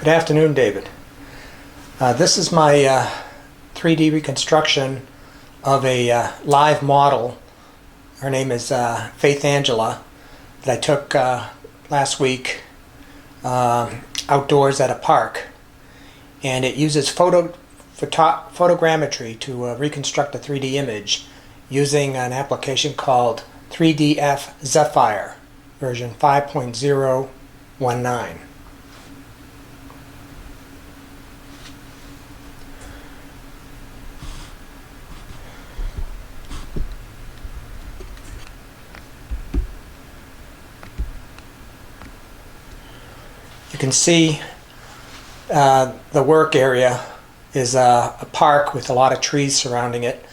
Good afternoon, David. This is my 3D reconstruction of a live model. Her name is Faith Angela, that I took last week outdoors at a park. And it uses photogrammetry to reconstruct a 3D image using an application called 3DF Zephyr version 5.019. You can see the work area is a park with a lot of trees surrounding it.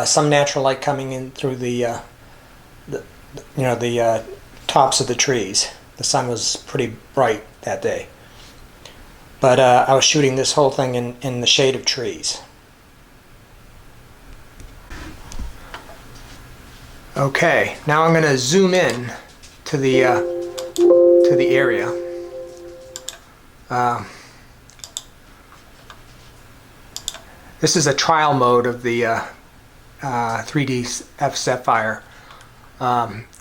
Some natural light coming in through the tops of the trees. The sun was pretty bright that day. But I was shooting this whole thing in the shade of trees. Okay, now I'm going to zoom in to the area. This is a trial mode of the 3DF Zephyr.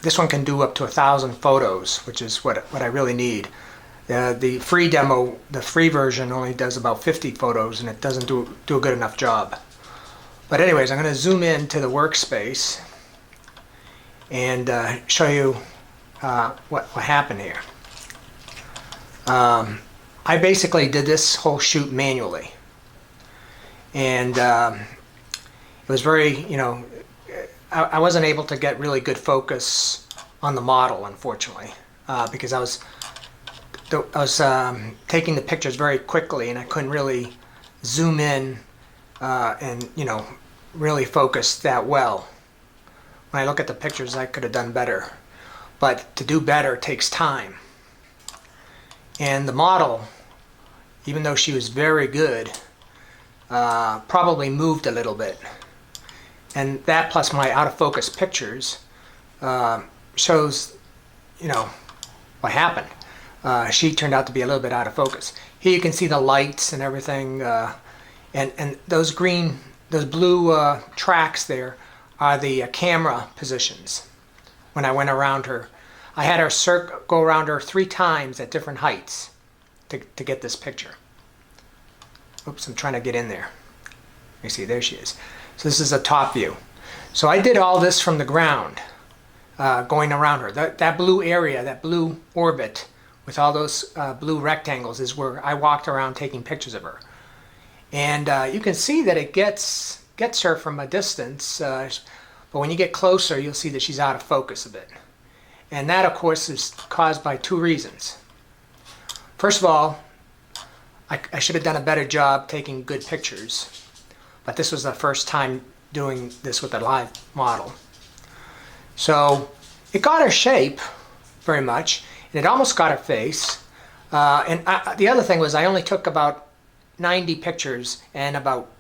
This one can do up to 1,000 photos, which is what I really need. The free demo, the free version, only does about 50 photos, and it doesn't do a good enough job. But anyways, I'm going to zoom in to the workspace and show you what happened here. I basically did this whole shoot manually, and it was very, I wasn't able to get really good focus on the model, unfortunately, because I was taking the pictures very quickly, and I couldn't really zoom in and really focus that well. When I look at the pictures, I could have done better, but to do better takes time. And the model, even though she was very good, probably moved a little bit. And that plus my out of focus pictures shows, what happened. She turned out to be a little bit out of focus. Here you can see the lights and everything, and those blue tracks there are the camera positions. When I went around her, I had her go around her 3 times at different heights to get this picture. Oops, I'm trying to get in there. You see, there she is. So this is a top view. So I did all this from the ground, going around her. That blue area, that blue orbit with all those blue rectangles is where I walked around taking pictures of her. And you can see that it gets her from a distance, but when you get closer, you'll see that she's out of focus a bit. And that, of course, is caused by 2 reasons. First of all, I should have done a better job taking good pictures, but this was the first time doing this with a live model. So it got her shape very much, and it almost got her face. The other thing was I only took about 90 pictures, and about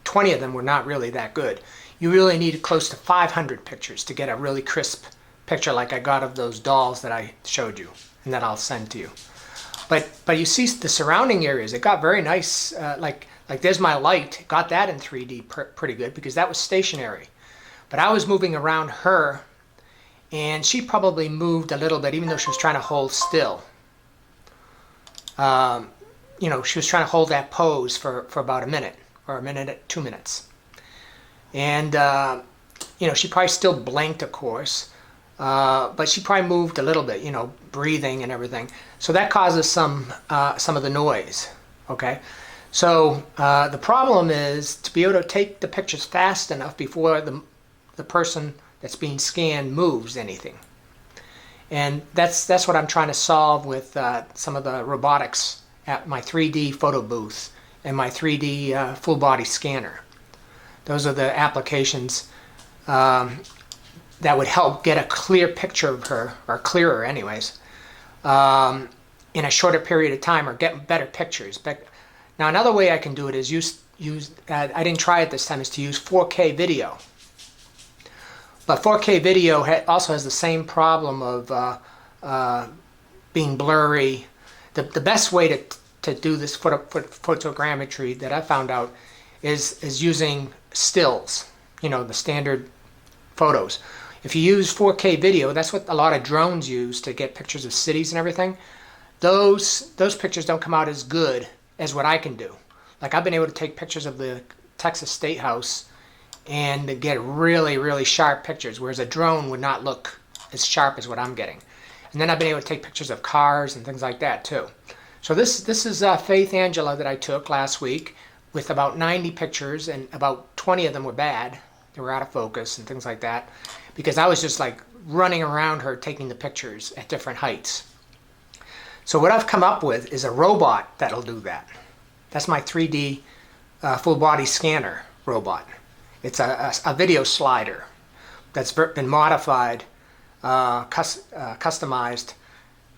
20 of them were not really that good. You really needed close to 500 pictures to get a really crisp picture like I got of those dolls that I showed you and that I'll send to you. But you see the surrounding areas, it got very nice. Like there's my light, got that in 3D pretty good because that was stationary. But I was moving around her, and she probably moved a little bit even though she was trying to hold still. She was trying to hold that pose for about a minute or a minute, 2 minutes. And she probably still blinked, of course. But she probably moved a little bit, breathing and everything. So that causes some of the noise, okay? So the problem is to be able to take the pictures fast enough before the person that's being scanned moves anything. And that's what I'm trying to solve with some of the robotics at my 3D photo booth and my 3D full body scanner. Those are the applications that would help get a clear picture of her, or clearer anyways, in a shorter period of time, or get better pictures. But now another way I can do it is use I didn't try it this time, is to use 4K video. But 4K video also has the same problem of being blurry. The best way to to do this photogrammetry that I found out is using stills, you know, the standard photos. If you use 4K video, that's what a lot of drones use to get pictures of cities and everything. Those pictures don't come out as good as what I can do. Like, I've been able to take pictures of the Texas State House and get really, really sharp pictures, whereas a drone would not look as sharp as what I'm getting. And then I've been able to take pictures of cars and things like that too. So this is Faith Angela that I took last week with about 90 pictures, and about 20 of them were bad. They were out of focus and things like that, because I was just like running around her taking the pictures at different heights. So what I've come up with is a robot that'll do that. That's my 3D full body scanner robot. It's a video slider that's been modified, customized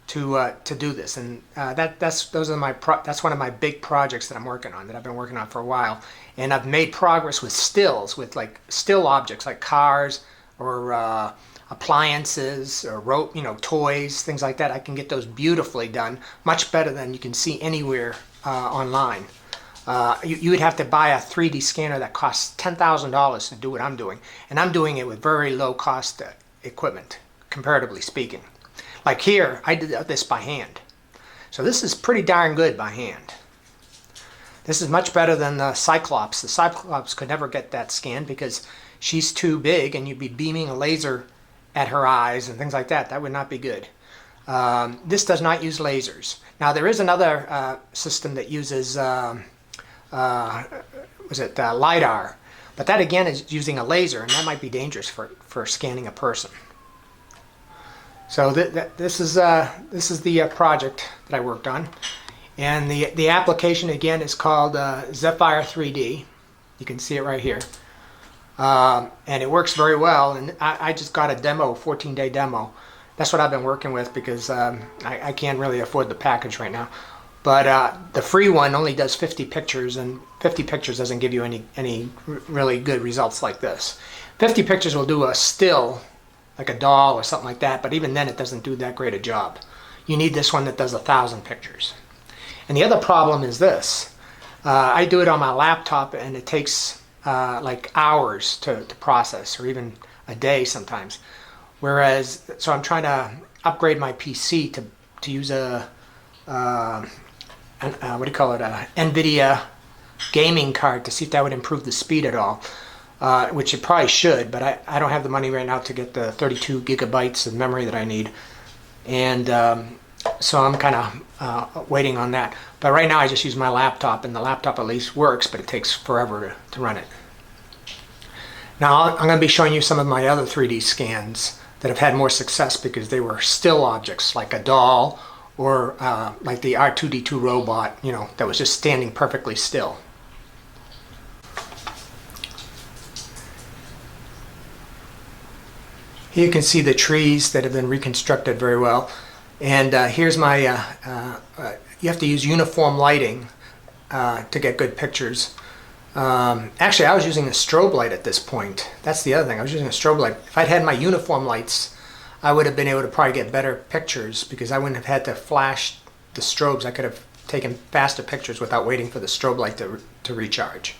to do this, and that's one of my big projects that I'm working on, that I've been working on for a while. And I've made progress with stills, with like still objects like cars or appliances or toys, things like that. I can get those beautifully done, much better than you can see anywhere online. You would have to buy a 3D scanner that costs $10,000 to do what I'm doing, and I'm doing it with very low cost equipment, comparatively speaking. Like here, I did this by hand. So this is pretty darn good by hand. This is much better than the Cyclops. The Cyclops could never get that scan because she's too big, and you'd be beaming a laser at her eyes and things like that. That would not be good. This does not use lasers. Now there is another system that uses LiDAR, but that again is using a laser, and that might be dangerous for scanning a person. So this is the project that I worked on, and the application again is called Zephyr 3D. You can see it right here, and it works very well. And I just got a demo, 14-day demo. That's what I've been working with, because I can't really afford the package right now. But the free one only does 50 pictures, and 50 pictures doesn't give you any really good results like this. 50 pictures will do a still, like a doll or something like that, but even then it doesn't do that great a job. You need this one that does 1,000 pictures. And the other problem is this. I do it on my laptop, and it takes like hours to process, or even a day sometimes. So I'm trying to upgrade my PC to use a NVIDIA gaming card, to see if that would improve the speed at all, which it probably should, but I don't have the money right now to get the 32 gigabytes of memory that I need, and so I'm kind of waiting on that. But right now I just use my laptop, and the laptop at least works, but it takes forever to run it. Now I'm going to be showing you some of my other 3D scans that have had more success because they were still objects, like a doll, or like the R2-D2 robot, that was just standing perfectly still. Here you can see the trees that have been reconstructed very well. And here's my, you have to use uniform lighting to get good pictures. Actually, I was using a strobe light at this point. That's the other thing. I was using a strobe light. If I'd had my uniform lights, I would have been able to probably get better pictures, because I wouldn't have had to flash the strobes. I could have taken faster pictures without waiting for the strobe light to recharge.